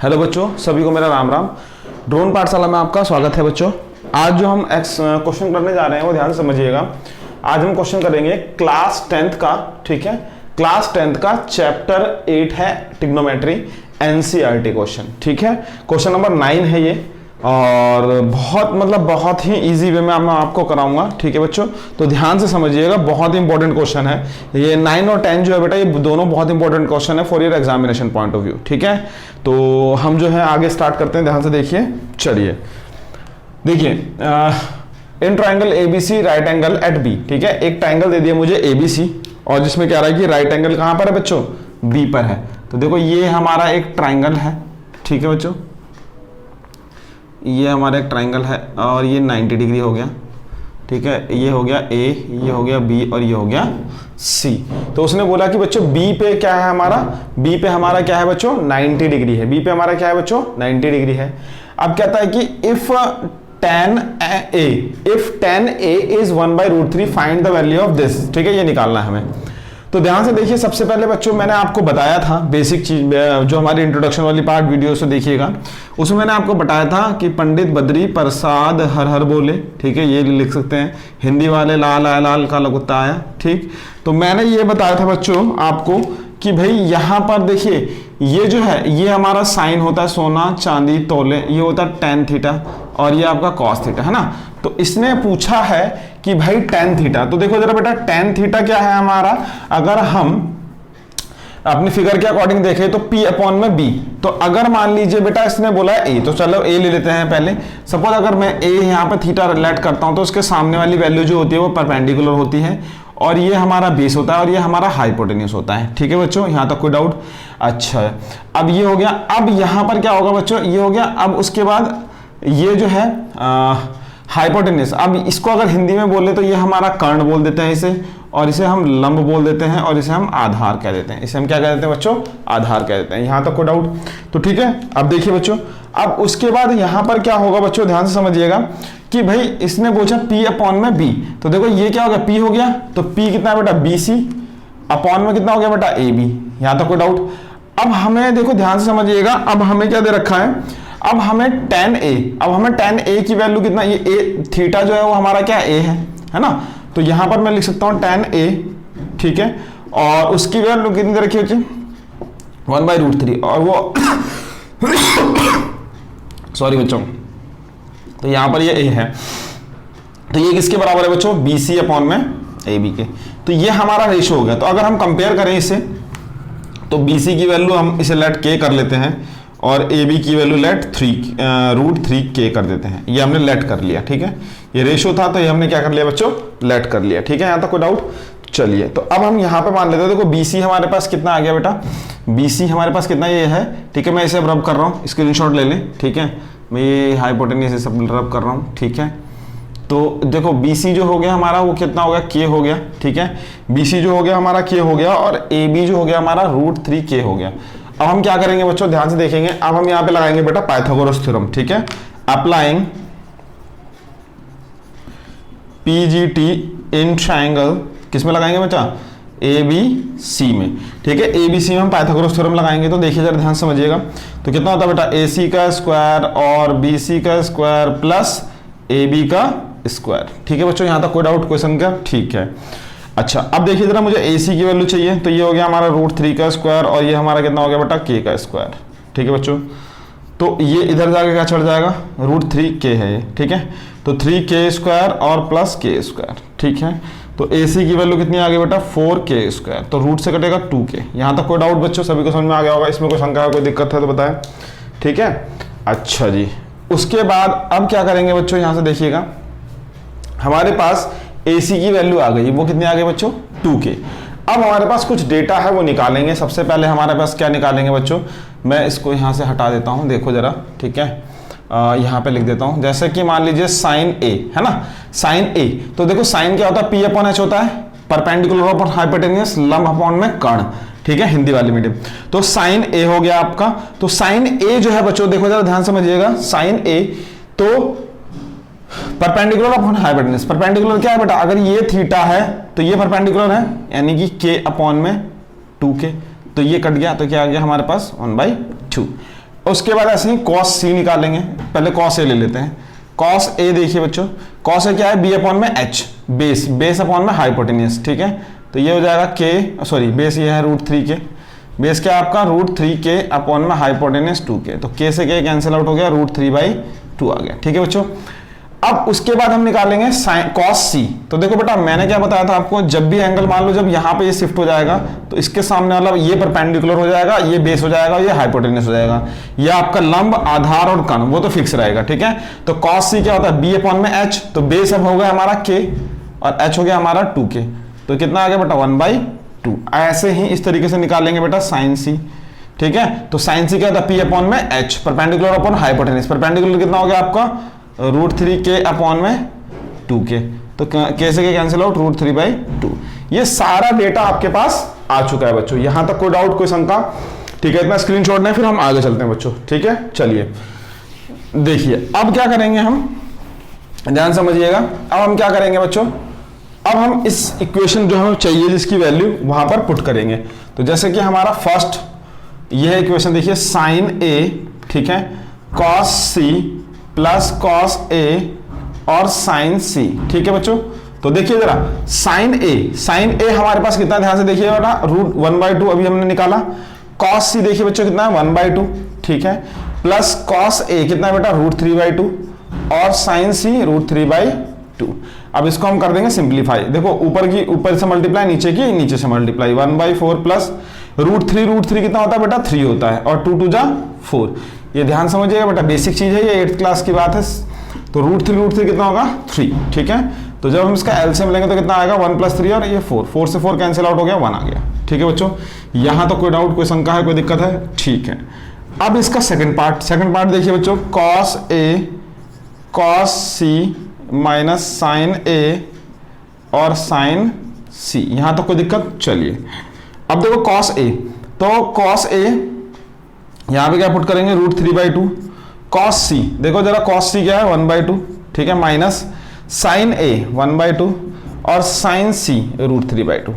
Hello बच्चों, सभी को मेरा राम राम। ड्रोन पाठशाला में आपका स्वागत है बच्चों। आज जो हम क्वेश्चन करने जा रहे हैं वो ध्यान से समझिएगा। आज हम क्वेश्चन करेंगे क्लास 10th का, ठीक है। क्लास 10th का चैप्टर 8 है ट्रिग्नोमेट्री, एनसीईआरटी क्वेश्चन, ठीक है। क्वेश्चन नंबर 9 है ये, और बहुत ही इजी वे में मैं आपको कराऊंगा, ठीक है बच्चों। तो ध्यान से समझिएगा, बहुत ही इंपॉर्टेंट क्वेश्चन है ये। 9 और 10 जो है बेटा, ये दोनों बहुत इंपॉर्टेंट क्वेश्चन है for your examination point of view, ठीक है। तो हम जो है आगे स्टार्ट करते हैं, ध्यान से देखिए। चलिए देखिए, in triangle ABC right angle at B, ठीक है। एक ट्राइंगल दे दिया मुझे एबीसी, और जिसमें क्या रहा है कि राइट एंगल कहां पर है बच्चों, बी पर है। तो देखो ये हमारा एक ट्राइंगल है, ठीक है बच्चों। ये हमारा एक ट्राइंगल है और ये 90 डिग्री हो गया, ठीक है। ये हो गया ए, ये हो गया बी और ये हो गया सी। तो उसने बोला कि बच्चों बी पे क्या है हमारा, बी पे हमारा क्या है बच्चों, 90 डिग्री है। बी पे हमारा क्या है बच्चों, 90 डिग्री है। अब कहता है कि if tan A is 1/√3 find the value of this, ठीक है। ये निकालना है हमें। तो ध्यान से देखिए, सबसे पहले बच्चों मैंने आपको बताया था बेसिक चीज, जो हमारी इंट्रोडक्शन वाली पार्ट वीडियो से देखिएगा, उसमें मैंने आपको बताया था कि पंडित बद्री प्रसाद हर हर बोले, ठीक है। ये लिख सकते हैं, हिंदी वाले लाल आया लाल काला कुत्ता आया, ठीक। तो मैंने ये बताया था बच्चों आपको कि भाई यहां पर देखिए, ये जो है ये हमारा साइन होता है सोना चांदी तोले, ये होता है tan थीटा, और ये आपका cos थीटा है ना। तो इसने पूछा है कि भाई tan थीटा, तो देखो जरा बेटा tan थीटा क्या है हमारा, अगर हम अपनी फिगर के अकॉर्डिंग देखें तो P अपॉन में B। तो अगर मान लीजिए बेटा इसने बोला है A, तो चलो A ले लेते हैं पहले। सपोज अगर मैं A यहाँ पे थीटा रिलेट करता हूं तो उसके सामने वाली वैल्यू जो होती है वो परपेंडिकुलर होती है, और ये हमारा बेस होता है और ये हमारा हाइपोटेन्यूस होता है, ठीक है बच्चों। यहाँ तक कोई डाउट? अच्छा, अब ये हो गया। अब यहाँ पर क्या होगा बच्चों, ये हो गया। अब उसके बाद ये जो है हाइपोटेन्यूस, अब इसको अगर हिंदी में बोले तो ये हमारा कर्ण बोल देते हैं इसे, और इसे हम लंब बोल देते हैं, और इसे हम आधार कह देते हैं। इसे हम क्या कह देते हैं बच्चों, आधार कह देते हैं। यहाँ तक कोई डाउट? तो ठीक है। अब देखिए बच्चों, अब उसके बाद यहाँ पर क्या होगा बच्चों, ध्यान से समझिएगा कि भाई इसने पूछा P अपॉन में B। तो देखो ये क्या हो गया, P हो गया। तो P कितना है बेटा, BC, अपॉन में कितना हो गया बेटा, AB। यहाँ तक कोई डाउट? अब हमें देखो ध्यान से समझिएगा, अब हमें क्या दे रखा है, अब हमें tan A, अब हमें tan A की वैल्यू कितना, ये A थीटा जो है वो हमारा क्या A है ना। तो यहां पर मैं लिख सकता हूं tan A, ठीक है। और उसकी वैल्यू कितनी दे रखी है, 1/√3, और वो सॉरी बच्चों, तो यहां पर ये A है। तो ये किसके बराबर है बच्चों, BC अपॉन में AB के। तो ये हमारा रेशो हो गया। तो अगर हम कंपेयर करें इसे, तो BC की वैल्यू हम इसे लेट K कर लेते हैं, और AB की वैल्यू लेट √3K कर देते हैं। ये हमने लेट कर लिया, ठीक है। ये रेशो था तो ये हमने क्या कर लिया बच्चों, लेट कर लिया, ठीक है। यहाँ तक कोई डाउट? चलिए, तो अब हम यहाँ पे मान लेते हैं। देखो BC हमारे पास कितना आ गया बेटा, BC हमारे पास कितना ये है, ठीक है। मैं इसे अब रब कर रहा हूँ, स्क्रीनशॉट ले लें, ठीक है। मैं ये हाइपोटेन्यूस से सब रब कर रहा हूँ, ठीक है। तो देखो BC जो हो गया हमारा वो कितना हो गया, K हो गया, ठीक है। BC जो हो गया हमारा K हो गया, और AB जो हो गया हमारा √3K हो गया। अब हम क्या करेंगे बच्चों, ध्यान से देखेंगे। अब हम यहाँ पे लगाएंगे बेटा पाइथागोरस थ्योरम, ठीक है। अप्लाइंग PGT इन ट्रायंगल, किसमें लगाएंगे बच्चा, ABC में, ठीक है। ABC में हम पाइथागोरस थ्योरम लगाएंगे। तो देखिए जरा ध्यान समझिएगा, तो कितना होता है बेटा, AC का स्क्वायर और BC का स्क्वायर प्लस AB का स्क्वायर, ठीक है बच्चों। यहाँ तक कोई डाउट क्वेश्चन का? ठीक है। अच्छा, अब देखिए जरा, मुझे AC की वैल्यू चाहिए, तो ये हो गया हमारा √3 का स्क्वायर, और ये हमारा कितना हो गया बेटा, K का स्क्वायर, ठीक है बच्चों। तो ये इधर जाके क्या चढ़ जाएगा, √3K है ये, ठीक है। तो 3K स्क्वायर और प्लस K स्क्वायर, ठीक है। तो AC की वैल्यू कितनी आ गई बेटा, 4K स्क्वायर। तो रूट से कटेगा 2K। यहाँ तक कोई डाउट बच्चों, सभी को समझ में आ गया होगा? इसमें कोई शंका है, कोई दिक्कत है तो बताएं, ठीक है। अच्छा जी, उसके बाद अब क्या करेंगे बच्चों, यहाँ से देखिएगा, हमारे पास AC की वैल्यू आ गई, वो कितनी आ गई बच्चों, 2K। अब हमारे पास कुछ डेटा है वो निकालेंगे। सबसे पहले हमारे पास क्या निकालेंगे बच्चों, मैं इसको यहाँ से हटा देता हूँ, देखो जरा, ठीक है। यहाँ पे लिख देता हूँ, जैसे कि मान लीजिए साइन A है ना, साइन A। तो देखो साइन क्या होता है, P अपॉन H होता है, परपेंडिकुलर अपॉन हाइपोटेन्यूस, लंब अपॉन में कर्ण, ठीक है, हिंदी वाली मीडियम। तो साइन A हो गया आपका। तो साइन A जो है बच्चों, देखो जरा ध्यान समझिएगा, साइन A तो परपेंडिकुलर अपॉन हाइपोटेन्यूस। परपेंडिकुलर क्या है बेटा, अगर ये थीटा है तो ये परपेंडिकुलर है, यानी कि K अपॉन में 2K। तो ये कट गया, तो क्या आ गया हमारे पास 1/2। उसके बाद ऐसे ही cos c निकालेंगे, पहले cos a ले लेते हैं। cos a देखिए बच्चों, cos a क्या है, b अपॉन में h, बेस अपॉन में हाइपोटेन्यूस, ठीक है। तो ये हो जाएगा k, सॉरी बेस ये है √3k, बेस क्या है आपका √3k अपॉन में हाइपोटेन्यूस 2k, तो k से k कैंसिल आउट हो गया, √3/2 आ गया, ठीक है बच्चों। अब उसके बाद हम निकालेंगे cos c। तो देखो बेटा मैंने क्या बताया था आपको, जब भी एंगल मान लो जब यहाँ पे ये शिफ्ट हो जाएगा तो इसके सामने वाला ये परपेंडिकुलर हो जाएगा, ये बेस हो जाएगा, ये हाइपोटेन्यूस हो जाएगा, ये आपका लंब, आधार और कर्ण वो तो फिक्स रहेगा, ठीक है। तो cos c क्या होता है, b अपॉन में h, तो बेस अब हो गया हमारा k और h हो गया हमारा 2k, तो कितना आ गया बेटा 1/2। ऐसे ही इस तरीके से निकालेंगे बेटा sin c, ठीक है। तो sin c क्या होता है, p अपॉन में h, perpendicular upon hypotenuse, perpendicular कितना हो गया आपका √3k अपॉन में 2k, तो k से k कैंसिल आउट, √3/2। ये सारा डेटा आपके पास आ चुका है बच्चों, यहां तक कोई डाउट कोई शंका, ठीक है। इतना स्क्रीनशॉट लें फिर हम आगे चलते हैं बच्चों, ठीक है। चलिए देखिए अब क्या करेंगे हम, ध्यान समझिएगा। अब हम क्या करेंगे बच्चों, अब हम इस इक्वेशन जो हमें चाहिए जिसकी वैल्यू वहां पर पुट करेंगे। तो जैसे कि हमारा फर्स्ट यह इक्वेशन देखिए, sin a, ठीक है, cos c plus cos a और sin c, ठीक है बच्चों। तो देखिए जरा sin a हमारे पास कितना, ध्यान से देखिए बेटा, √1/2 अभी हमने निकाला। cos c देखिए बच्चों कितना है 1/2, ठीक है, प्लस cos a कितना है बेटा √3/2 और sin c √3/2। अब इसको हम कर देंगे सिंप्लीफाई, देखो ऊपर से मल्टीप्लाई, नीचे से मल्टीप्लाई, 1/4 प्लस √3 कितना होता है बेटा 3 होता है, और 2 2 जा 4। ये ध्यान समझिएगा बेटा, बेसिक चीज है ये, 8th क्लास की बात है। तो √3 कितना होगा 3, ठीक है। तो जब हम इसका एलसीएम लेंगे तो कितना आएगा 1 + 3 और ये 4 से 4 कैंसिल आउट हो गया, 1 आ गया, ठीक है बच्चों। यहां तो कोई डाउट कोई शंका है, कोई दिक्कत है, ठीक है। अब इसका सेकंड पार्ट देखिए बच्चों, cos a cos c minus sin a और sin c, यहां तक कोई दिक्कत। चलिए अब देखो cos a, तो cos a यहां पे क्या पुट करेंगे √3/2, cos c देखो जरा cos c क्या है 1/2, ठीक है, माइनस sin a 1/2 और sin c √3/2,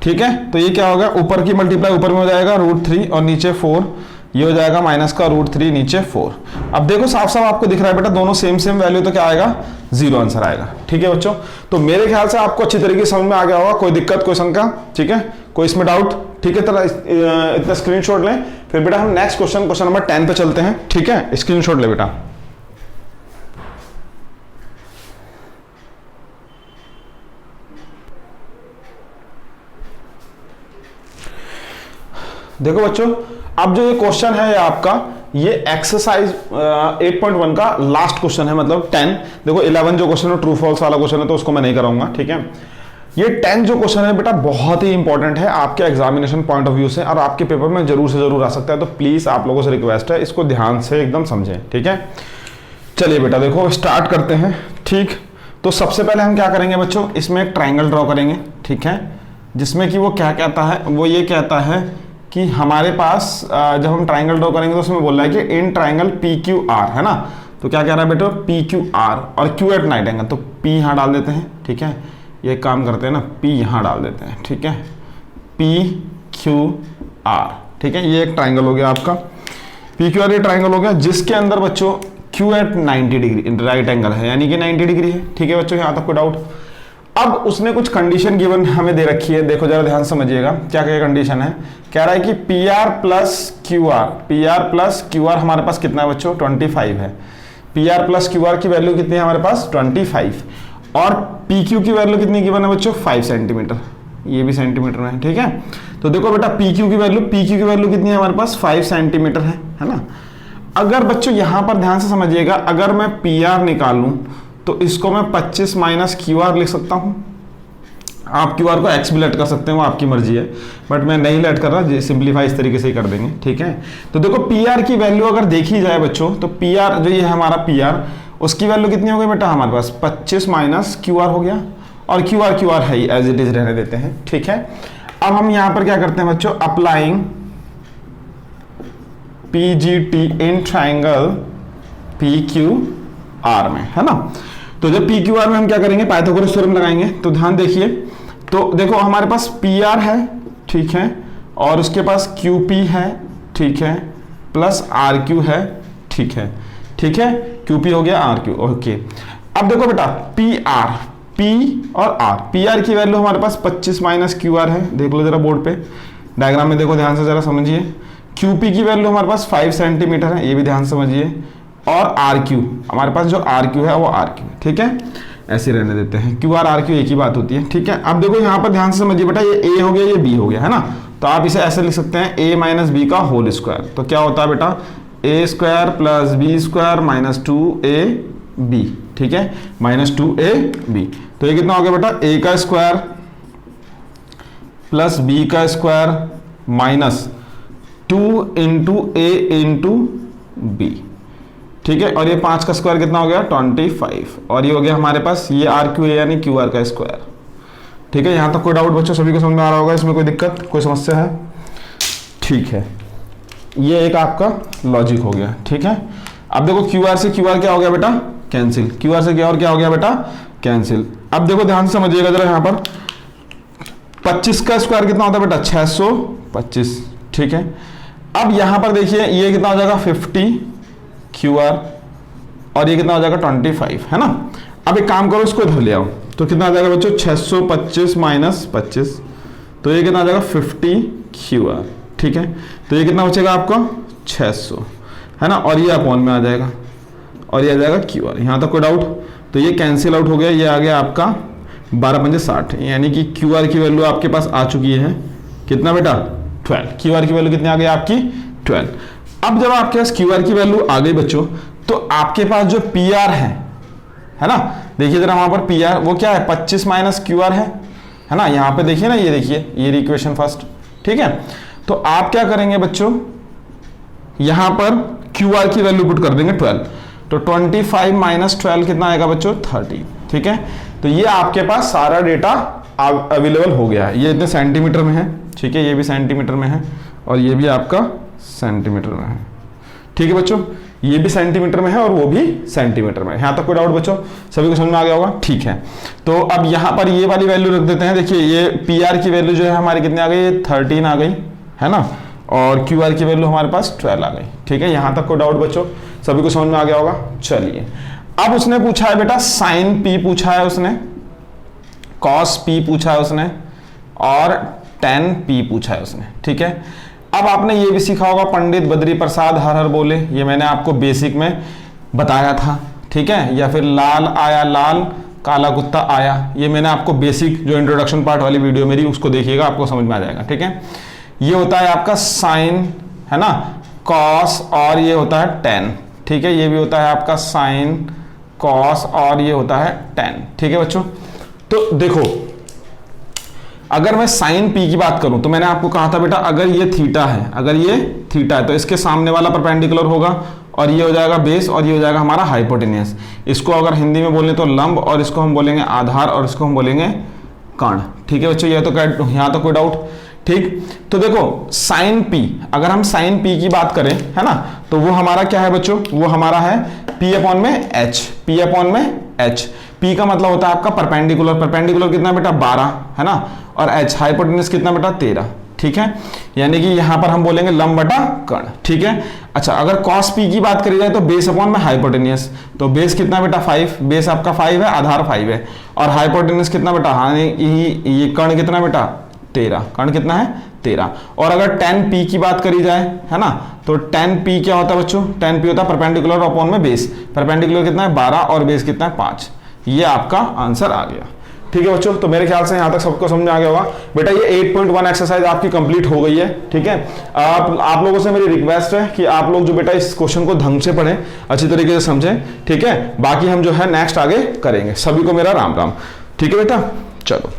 ठीक है। तो ये क्या होगा, ऊपर की मल्टीप्लाई ऊपर में हो जाएगा √3 और नीचे 4, ये हो जाएगा माइनस का √3 नीचे 4। अब देखो साफ साफ आपको दिख रहा है बेटा, दोनों सेम वैल्यू, तो क्या आएगा 0 आंसर आएगा, ठीक है बच्चों। तो मेरे ख्याल से आपको अच्छी तरीके से समझ में आ गया होगा, कोई दिक्कत कोई शंका, ठीक है, कोई इसमें डाउट, ठीक है। तो इतना स्क्रीनशॉट लें, फिर बेटा हम नेक्स्ट क्वेश्चन नंबर 10 पे चलते हैं, ठीक है। स्क्रीनशॉट ले बेटा। देखो बच्चों, अब जो ये क्वेश्चन है आपका, ये एक्सरसाइज 8.1 का लास्ट क्वेश्चन है, मतलब 10। देखो 11 जो क्वेश्चन है ट्रू फॉल्स वाला क्वेश्चन है, तो उसको मैं नहीं कराऊंगा, ठीक है। ये 10 जो क्वेश्चन है बेटा बहुत ही इंपॉर्टेंट है आपके एग्जामिनेशन पॉइंट ऑफ व्यू से, और आपके पेपर में जरूर से जरूर आ सकता है। तो प्लीज आप लोगों से रिक्वेस्ट है, इसको ध्यान से एकदम समझें, ठीक है। चलिए बेटा देखो स्टार्ट करते हैं, ठीक। तो सबसे पहले हम क्या करेंगे बच्चों, इसमें एक ट्राइंगल ड्रॉ करेंगे, ठीक है, जिसमें कि वो क्या कहता है, वो ये कहता है कि हमारे पास जब हम ट्राइंगल ड्रॉ करेंगे तो उसमें बोल रहा है कि इन ट्राइंगल PQR, है ना। तो क्या कह रहा है बेटा PQR और Q एट 90 एंगल, तो P यहाँ डाल देते हैं, ठीक है। ये काम करते हैं ना, P यहाँ डाल देते हैं, ठीक है, PQR, ठीक है। ये एक ट्राइंगल हो गया आपका PQR, ये ट्राइंगल हो गया जिसके अंदर बच्चों Q at 90 degree right angle है, यानी कि 90 डिग्री है, ठीक है बच्चों, यहाँ तक कोई डाउट। अब उसने कुछ कंडीशन गिवन हमें दे रखी है, देखो जरा ध्यान समझिएगा क्या क्या कंडीशन है। कह रहा है कि PR प्लस QR हमारे पास कितना है बच्चों 25 है, PR प्लस QR की वैल्यू कितनी है हमारे पास 25, और PQ की वैल्यू कितनी गिवन है बच्चों 5 सेंटीमीटर, ये भी सेंटीमीटर में है, ठीक है। तो देखो बेटा PQ की वैल्यू कितनी है हमारे पास 5 सेंटीमीटर है ना। अगर बच्चों यहां पर ध्यान से समझिएगा, अगर मैं PR निकालूं तो इसको मैं 25 माइनस QR लिख सकता हूं। आप QR को X भी लेट कर सकते हैं, वो आपकी मर्जी है, बट मैं नहीं लेट कर रहा, सिंप्लीफाई इस तरीके से ही कर देंगे, ठीक है। तो देखो PR की वैल्यू अगर देखी जाए बच्चों, तो PR जो ये है हमारा PR, उसकी वैल्यू कितनी हो गई बेटा हमारे पास 25 माइनस QR हो गया, और QR है ही, एज इट इज रहने देते हैं, ठीक है। अब हम यहां पर क्या करते हैं बच्चों, applying PGT in triangle PQR में, है ना। तो जब PQR में हम क्या करेंगे, पाइथागोरस थ्योरम लगाएंगे। तो ध्यान देखिए, तो देखो हमारे पास PR है, ठीक है, और उसके पास QP है, ठीक है, प्लस आर क्यू है, ठीक है, ठीक है, क्यू पी हो गया आर क्यू, ओके। अब देखो बेटा पी आर, पी और आर, पी आर की वैल्यू हमारे पास 25 माइनस क्यू आर है, देख लो जरा बोर्ड पे डायग्राम में, देखो ध्यान से जरा समझिए। क्यू पी की वैल्यू हमारे पास 5 सेंटीमीटर है, ये भी ध्यान से समझिए, और आर क्यू हमारे पास जो आर क्यू है वो आर क्यू, ठीक है, ऐसे रहने देते हैं, क्यू आर क्यू एक ही बात होती है, ठीक है। अब देखो यहाँ पर ध्यान से समझिए बेटा, ये ए हो गया, ये बी हो गया, है ना, तो आप इसे ऐसे लिख सकते हैं ए माइनस बी का होल स्क्वायर, तो क्या होता है बेटा A square plus B square minus 2a b, ठीक है, माइनस 2a b, तो ये कितना हो गया बेटा a का स्क्वायर प्लस b का स्क्वायर माइनस 2 इंटू ए इंटू बी, ठीक है, और ये 5 का स्क्वायर कितना हो गया 25, और ये हो गया हमारे पास ये आर क्यू ए यानी क्यू आर का स्क्वायर, ठीक है। यहां तक कोई डाउट बच्चों, सभी को समझ में आ रहा होगा, इसमें कोई दिक्कत कोई समस्या है, ठीक है, ये एक आपका लॉजिक हो गया, ठीक है। अब देखो क्यू आर से क्यू आर क्या हो गया बेटा कैंसिल, क्यू आर से क्या और क्या हो गया बेटा कैंसिल। अब देखो ध्यान से समझिएगा जरा, यहाँ पर 25 का स्क्वायर कितना होता है बेटा 625, ठीक है। अब यहाँ पर देखिए ये कितना हो जाएगा 50 क्यू आर, और ये कितना हो जाएगा 25, है ना। अब एक काम करो, इसको इधर ले आओ, तो कितना आ जाएगा बच्चों 625 माइनस 25, तो ये कितना आ जाएगा 50 क्यू आर, ठीक है। तो ये कितना बचेगा आपका 600, है ना, और ये अपॉन में आ जाएगा, और ये आ जाएगा क्यू आर, यहाँ तक कोई डाउट, तो ये कैंसिल आउट हो गया, ये आ गया आपका 12 पंजे 60, यानी कि क्यू आर की वैल्यू आपके पास आ चुकी है कितना बेटा 12, क्यू आर की वैल्यू कितनी आ गई आपकी 12। अब जब आपके पास क्यू आर की वैल्यू आ गई बच्चों, तो आपके पास जो पी आर है ना, देखिए जरा वहां पर पी आर वो क्या है 25 माइनस क्यू आर है ना, यहाँ पे देखिए ना, ये देखिए ये इक्वेशन फर्स्ट, ठीक है। तो आप क्या करेंगे बच्चों, यहां पर क्यू आर की वैल्यू पुट कर देंगे 12, तो 25 माइनस 12 कितना आएगा बच्चों 30, ठीक है। तो ये आपके पास सारा डेटा अवेलेबल हो गया है, ये इतने सेंटीमीटर में है, ठीक है, ये भी सेंटीमीटर में है, और ये भी आपका सेंटीमीटर में है, ठीक है बच्चों, ये भी सेंटीमीटर में है और वो भी सेंटीमीटर में है। यहाँ तक कोई डाउट बच्चों, सभी को समझ में आ गया होगा, ठीक है। तो अब यहाँ पर ये वाली वैल्यू रख देते हैं, देखिए ये पी आर की वैल्यू जो है हमारी कितनी आ गई 13 आ गई, है ना, और क्यू आर की वैल्यू हमारे पास 12 आ गई, ठीक है। यहाँ तक कोई डाउट बच्चों, सभी को समझ में आ गया होगा। चलिए अब उसने पूछा है बेटा साइन पी पूछा है उसने, कॉस पी पूछा है उसने, और टेन पी पूछा है उसने, ठीक है। अब आपने ये भी सीखा होगा पंडित बद्री प्रसाद हर हर बोले, ये मैंने आपको बेसिक में बताया था, ठीक है, या फिर लाल आया लाल काला कुत्ता आया, ये मैंने आपको बेसिक जो इंट्रोडक्शन पार्ट वाली वीडियो मेरी उसको देखिएगा, आपको समझ में आ जाएगा, ठीक है। ये होता है आपका साइन, है ना, कॉस, और ये होता है टेन, ठीक है, ये भी होता है आपका साइन कॉस, और ये होता है टेन, ठीक है बच्चों। तो देखो अगर मैं साइन पी की बात करूं, तो मैंने आपको कहा था बेटा अगर ये थीटा है, अगर ये थीटा है तो इसके सामने वाला परपेंडिकुलर होगा, और ये हो जाएगा बेस, और ये हो जाएगा हमारा हाइपोटेनियस। इसको अगर हिंदी में बोले तो लंब, और इसको हम बोलेंगे आधार, और इसको हम बोलेंगे कर्ण, ठीक है बच्चों। ये तो यहाँ तो कोई डाउट, ठीक। तो देखो साइन पी, अगर हम साइन पी की बात करें, है ना, तो वो हमारा क्या है बच्चों, वो हमारा है पी अपॉन में एच, पी अपॉन में एच। पी का मतलब होता है आपका परपेंडिकुलर, परपेंडिकुलर कितना बेटा 12, है ना, और एच हाइपोटेन्यूज कितना बेटा 13, ठीक है, यानी कि यहां पर हम बोलेंगे लंब बटा कर्ण, ठीक है। अच्छा अगर कॉस पी की बात करी जाए तो बेस अपॉन में हाइपोटेन्यूज, तो बेस कितना बेटा 5, बेस आपका 5 है, आधार 5 है, और हाइपोटेन्यूज कितना बेटा, हाँ ये कर्ण कितना बेटा 13, कर्ण कितना है 13। और अगर 10p की बात करी जाए, है ना, तो 10p क्या होता है बच्चों, 10p होता है परपेंडिकुलर अपॉन में बेस, परपेंडिकुलर कितना है 12 और बेस कितना है 5, ये आपका आंसर आ गया, ठीक है बच्चों। तो मेरे ख्याल से यहाँ तक सबको समझ आ गया होगा बेटा, ये 8.1 एक्सरसाइज आपकी कंप्लीट हो गई है, ठीक है। आप लोगों से मेरी रिक्वेस्ट है कि आप लोग जो बेटा इस क्वेश्चन को ढंग से पढ़ें, अच्छी तरीके से समझें, ठीक है। बाकी हम जो है नेक्स्ट आगे करेंगे। सभी को मेरा राम राम, ठीक है बेटा, चलो।